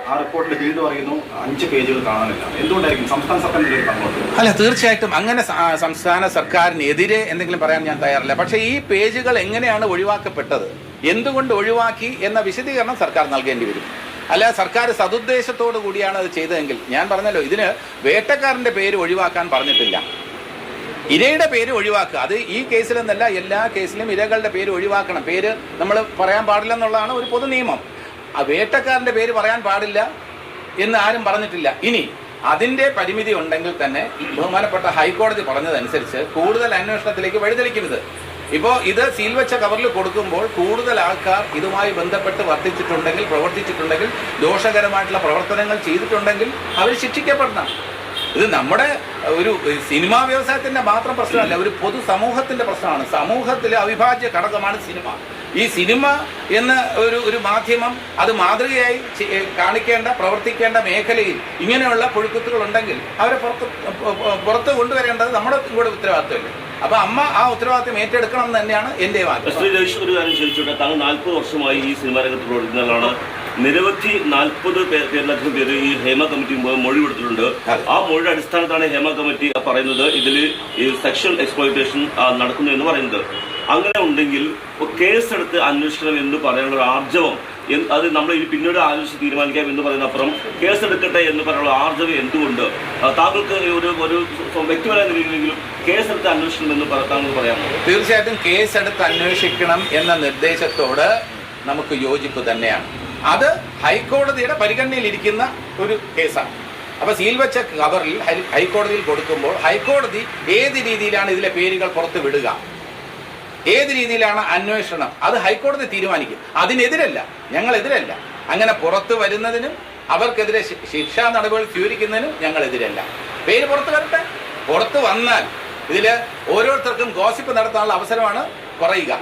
ആ റിപ്പോർട്ടിൽ പിന്നീട് പറയുന്നു 5 പേജുകൾ കാണാനില്ല. എന്തുകൊണ്ടായിരിക്കും സംസ്ഥാന സർക്കാരിന്റെ അങ്ങോട്ട്? അല്ല, തീർച്ചയായിട്ടും അങ്ങനെ സംസ്ഥാന സർക്കാരിനെതിരെ എന്തെങ്കിലും പറയാൻ ഞാൻ തയ്യാറില്ല. പക്ഷേ ഈ പേജുകൾ എങ്ങനെയാണ് ഒഴിവാക്കപ്പെട്ടത്, എന്തുകൊണ്ട് ഒഴിവാക്കി എന്ന വിശദീകരണം സർക്കാർ നൽകേണ്ടി വരും. അല്ല, സർക്കാർ സതുദ്ദേശത്തോടു കൂടിയാണ് അത് ചെയ്തതെങ്കിൽ, ഞാൻ പറഞ്ഞല്ലോ, ഇതിന് വേട്ടക്കാരൻ്റെ പേര് ഒഴിവാക്കാൻ പറഞ്ഞിട്ടില്ല, ഇരയുടെ പേര് ഒഴിവാക്കുക. അത് ഈ കേസിലെന്നല്ല, എല്ലാ കേസിലും ഇരകളുടെ പേര് ഒഴിവാക്കണം. പേര് നമ്മൾ പറയാൻ പാടില്ലെന്നുള്ളതാണ് ഒരു പൊതു നിയമം. ആ വേട്ടക്കാരൻ്റെ പേര് പറയാൻ പാടില്ല എന്ന് ആരും പറഞ്ഞിട്ടില്ല. ഇനി അതിൻ്റെ പരിമിതി ഉണ്ടെങ്കിൽ തന്നെ ബഹുമാനപ്പെട്ട ഹൈക്കോടതി പറഞ്ഞതനുസരിച്ച് കൂടുതൽ അന്വേഷണത്തിലേക്ക് വഴിതെളിക്കരുത്. ഇപ്പോൾ ഇത് സീൽ വെച്ച കവറിൽ കൊടുക്കുമ്പോൾ കൂടുതൽ ആൾക്കാർ ഇതുമായി ബന്ധപ്പെട്ട് പ്രവർത്തിച്ചിട്ടുണ്ടെങ്കിൽ ദോഷകരമായിട്ടുള്ള പ്രവർത്തനങ്ങൾ ചെയ്തിട്ടുണ്ടെങ്കിൽ അവർ ശിക്ഷിക്കപ്പെടണം. ഇത് നമ്മുടെ ഒരു സിനിമാ വ്യവസായത്തിൻ്റെ മാത്രം പ്രശ്നമല്ല, ഒരു പൊതു സമൂഹത്തിൻ്റെ പ്രശ്നമാണ്. സമൂഹത്തിലെ അവിഭാജ്യ ഘടകമാണ് സിനിമ. ഈ സിനിമ എന്ന ഒരു മാധ്യമം അത് മാതൃകയായി കാണിക്കേണ്ട, പ്രവർത്തിക്കേണ്ട മേഖലയിൽ ഇങ്ങനെയുള്ള പുഴുക്കുത്തുകൾ ഉണ്ടെങ്കിൽ അവരെ പുറത്ത് കൊണ്ടുവരേണ്ടത് നമ്മുടെ കൂടെ ഉത്തരവാദിത്വമല്ലേ. അപ്പൊ അമ്മ ആ ഉത്തരവാദിത്വം ഏറ്റെടുക്കണം എന്ന് തന്നെയാണ് എൻ്റെ ആഗ്രഹം. ഒരു കാര്യം ചോദിച്ചോട്ടെ, താങ്കൾ 40 വർഷമായി ഈ സിനിമാ രംഗത്ത് പ്രവർത്തിക്കുന്നതാണ്. നിരവധി 40 പേരിലധികം പേര് ഈ ഹേമ കമ്മിറ്റി മൊഴി കൊടുത്തിട്ടുണ്ട്. ആ മൊഴിയുടെ അടിസ്ഥാനത്താണ് ഹേമ കമ്മിറ്റി പറയുന്നത് ഇതിൽ ഈ സെക്ഷൽ എക്സ്പ്ലോയിറ്റേഷൻ നടക്കുന്നു എന്ന് പറയുന്നത്. അങ്ങനെ ഉണ്ടെങ്കിൽ കേസെടുത്ത് അന്വേഷണം എന്ന് പറയാനുള്ള ആർജവം, അത് നമ്മൾ പിന്നീട് ആലോചിച്ച് തീരുമാനിക്കാം എന്ന് പറയുന്നപ്പുറം കേസെടുക്കട്ടെ എന്ന് പറയാനുള്ള ആർജവം എന്തുകൊണ്ട് താങ്കൾക്ക് ഒരു വ്യക്തിപരമായ നിലയിലെങ്കിലും കേസെടുത്ത് അന്വേഷണം എന്ന് താങ്കൾ പറയാമോ? തീർച്ചയായിട്ടും കേസെടുത്ത് അന്വേഷിക്കണം എന്ന നിർദ്ദേശത്തോട് നമുക്ക് യോജിപ്പ് തന്നെയാണ്. അത് ഹൈക്കോടതിയുടെ പരിഗണനയിലിരിക്കുന്ന ഒരു കേസാണ്. അപ്പൊ സീൽ വെച്ച കവറിൽ ഹൈക്കോടതിയിൽ കൊടുക്കുമ്പോൾ ഹൈക്കോടതി ഏത് രീതിയിലാണ് ഇതിലെ പേരുകൾ പുറത്ത് വിടുക, ഏത് രീതിയിലാണ് അന്വേഷണം, അത് ഹൈക്കോടതി തീരുമാനിക്കും. അതിനെതിരല്ല, ഞങ്ങളെതിരല്ല. അങ്ങനെ പുറത്തു വരുന്നതിനും അവർക്കെതിരെ ശിക്ഷാ നടപടികൾ സ്വീകരിക്കുന്നതിനും ഞങ്ങളെതിരല്ല. പേര് പുറത്ത് വരട്ടെ. പുറത്ത് വന്നാൽ ഇതിൽ ഓരോരുത്തർക്കും ഗോസിപ്പ് നടത്താനുള്ള അവസരമാണ് കുറയുക.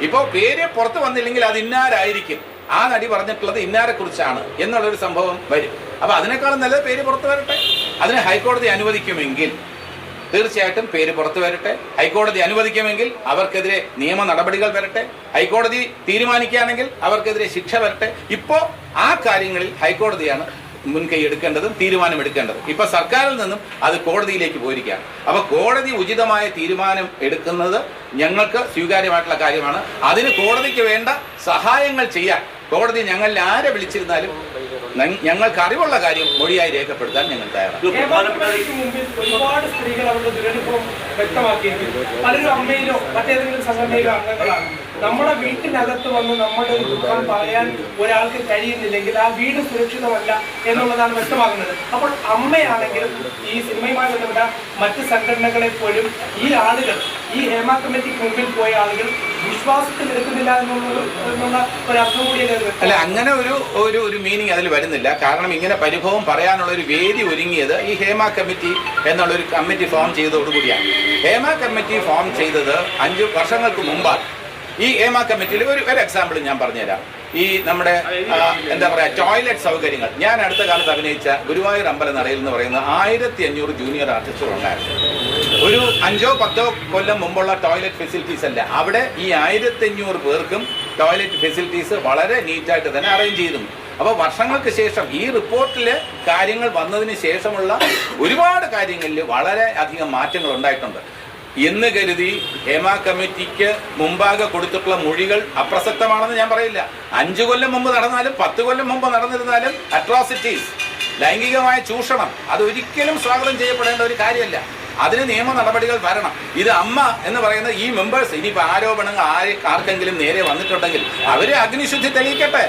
ഇപ്പോൾ പേര് പുറത്ത് വന്നില്ലെങ്കിൽ അത് ഇന്നാരായിരിക്കും, ആ നടി പറഞ്ഞിട്ടുള്ളത് ഇന്നാരെ കുറിച്ചാണ് എന്നുള്ളൊരു സംഭവം വരും. അപ്പൊ അതിനേക്കാളും നല്ലത് പേര് പുറത്ത് വരട്ടെ. അതിന് ഹൈക്കോടതി അനുവദിക്കുമെങ്കിൽ തീർച്ചയായിട്ടും പേര് പുറത്തു വരട്ടെ. ഹൈക്കോടതി അനുവദിക്കുമെങ്കിൽ അവർക്കെതിരെ നിയമ നടപടികൾ വരട്ടെ. ഹൈക്കോടതി തീരുമാനിക്കുകയാണെങ്കിൽ അവർക്കെതിരെ ശിക്ഷ വരട്ടെ. ഇപ്പോൾ ആ കാര്യങ്ങളിൽ ഹൈക്കോടതിയാണ് മുൻകൈ എടുക്കേണ്ടതും തീരുമാനമെടുക്കേണ്ടതും. ഇപ്പൊ സർക്കാരിൽ നിന്നും അത് കോടതിയിലേക്ക് പോയിരിക്കുകയാണ്. അപ്പൊ കോടതി ഉചിതമായ തീരുമാനം എടുക്കുന്നത് ഞങ്ങൾക്ക് സ്വീകാര്യമായിട്ടുള്ള കാര്യമാണ്. അതിന് കോടതിക്ക് വേണ്ട സഹായങ്ങൾ ചെയ്യാൻ കോടതി ഞങ്ങളിൽ ആരെ വിളിച്ചിരുന്നാലും ഞങ്ങൾക്ക് അറിവുള്ള കാര്യം മൊഴിയായി രേഖപ്പെടുത്താൻ ഞങ്ങൾ തയ്യാറാണ്. ഒരുപാട് സ്ത്രീകൾ അവരുടെ ദുരനുഭവം വ്യക്തമാക്കിയിരിക്കുന്നു. പലരും അമ്മയിലോ മറ്റേതെങ്കിലും സംഘടനയിലോ അംഗങ്ങളാണ്. നമ്മുടെ വീട്ടിനകത്ത് വന്ന് നമ്മുടെ ഒരു ദുഃഖം പറയാൻ ഒരാൾക്ക് കഴിയുന്നില്ലെങ്കിൽ ആ വീട് സുരക്ഷിതമല്ല എന്നുള്ളതാണ് വ്യക്തമാകുന്നത്. അപ്പോൾ അമ്മയാണെങ്കിലും ഈ സിനിമയുമായി ബന്ധപ്പെട്ട മറ്റ് സംഘടനകളെ പോലും ഈ ആളുകൾ, ഈ ഹേമ കമ്മിറ്റിക്ക് മുമ്പിൽ പോയ ആളുകൾ വിശ്വാസത്തിൽ എടുക്കുന്നില്ല എന്നുള്ള ഒരർത്ഥം കൂടി അല്ല, അങ്ങനെ ഒരു മീനിങ് അതിൽ വരുന്നില്ല. കാരണം ഇങ്ങനെ പരിഭവം പറയാനുള്ള ഒരു വേദി ഒരുങ്ങിയത് ഈ ഹേമ കമ്മിറ്റി എന്നുള്ളൊരു കമ്മിറ്റി ഫോം ചെയ്തതോടുകൂടിയാണ്. ഹേമ കമ്മിറ്റി ഫോം ചെയ്തത് 5 വർഷങ്ങൾക്ക് മുമ്പാണ്. ഈ ഹേമ കമ്മിറ്റിയിൽ ഒരു എക്സാമ്പിൾ ഞാൻ പറഞ്ഞുതരാം. ഈ നമ്മുടെ എന്താ പറയുക, ടോയ്ലറ്റ് സൗകര്യങ്ങൾ. ഞാൻ അടുത്ത കാലത്ത് അഭിനയിച്ച ഗുരുവായൂർ അമ്പലനടയിൽ എന്ന് പറയുന്ന 1500 ജൂനിയർ ആർട്ടിസ്റ്റുകൾ ഉണ്ടായിരുന്നു. ഒരു 5-10 കൊല്ലം മുമ്പുള്ള ടോയ്ലറ്റ് ഫെസിലിറ്റീസ് അല്ല. അവിടെ ഈ 1500 പേർക്കും ടോയ്ലറ്റ് ഫെസിലിറ്റീസ് വളരെ നീറ്റായിട്ട് തന്നെ അറേഞ്ച് ചെയ്തിരുന്നു. അപ്പോൾ വർഷങ്ങൾക്ക് ശേഷം ഈ റിപ്പോർട്ടിലെ കാര്യങ്ങൾ വന്നതിന് ശേഷമുള്ള ഒരുപാട് കാര്യങ്ങളിൽ വളരെ അധികം മാറ്റങ്ങൾ ഉണ്ടായിട്ടുണ്ട് എന്ന് കരുതി ഹേമ കമ്മിറ്റിക്ക് മുമ്പാകെ കൊടുത്തിട്ടുള്ള മൊഴികൾ അപ്രസക്തമാണെന്ന് ഞാൻ പറയില്ല. 5 കൊല്ലം മുമ്പ് നടന്നാലും 10 കൊല്ലം മുമ്പ് നടന്നിരുന്നാലും അട്രോസിറ്റീസ്, ലൈംഗികമായ ചൂഷണം, അത് ഒരിക്കലും സ്വാഗതം ചെയ്യപ്പെടേണ്ട ഒരു കാര്യമല്ല. അതിന് നിയമ നടപടികൾ വരണം. ഇത് അമ്മ എന്ന് പറയുന്ന ഈ മെമ്പേഴ്സ്, ഇനിയിപ്പോൾ ആരോപണങ്ങൾ ആർക്കെങ്കിലും നേരെ വന്നിട്ടുണ്ടെങ്കിൽ അവരെ അഗ്നിശുദ്ധി തെളിയിക്കട്ടെ.